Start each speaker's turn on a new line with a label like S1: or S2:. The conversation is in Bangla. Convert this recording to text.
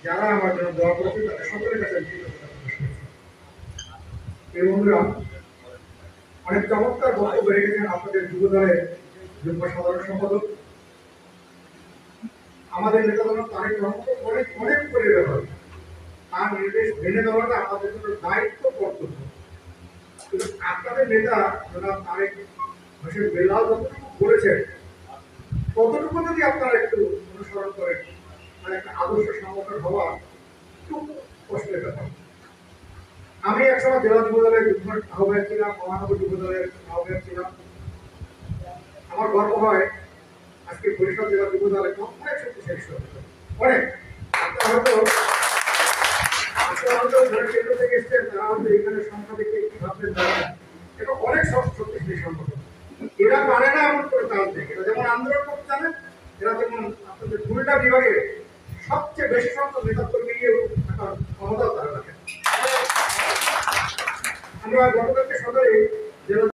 S1: যারা আমার জন্য দোয়া করেছে তাদের সকলের কাছে আমি কৃতজ্ঞতা প্রকাশ করছি। এই বন্ধুরা অনেক চমৎকার বক্তব্য রেখেছেন আপনাদের যুব দলের যুগ্ম সাধারণ সম্পাদক আমাদের নেতা দল তারেক রহমান অনেক অনেক করে ব্যবহার তার নির্দেশ মেনে দেওয়াটা আমাদের জন্য দায়িত্ব কর্তব্য। কিন্তু আপনাদের নেতা জনাব তারেক হোসেন বেলাল যতটুকু বলেছেন ততটুকু যদি আপনারা একটু অনুসরণ করেন মানে একটা আদর্শ সংগঠন হওয়া একটু কষ্টের ব্যাপার। আমি একসময় জেলা যুব দলের আহ্বায়ক ছিলাম, মহানগর যুব দলের আহ্বায়ক ছিলাম। আমার গর্ব হয় আজকে বরিশাল জেলা যুব দলের অনেক শক্তিশালী অনেক আপনারা হয়তো কেন্দ্র থেকে এসছেন তারা হয়তো এখানে সংখ্যা দেখে কি ভাবছেন তারা এটা অনেক শক্তিশালী সংগঠন। এরা পারে না এমন করে কাজ থেকে এরা যেমন আন্দোলন করতে জানেন, এরা যেমন আপনাদের দুইটা বিভাগে সবচেয়ে বেশি সংখ্যক নেতা কর্মী নিয়ে থাকার ক্ষমতাও তারা রাখেন। আমরা গতকালকে সকালে জেলা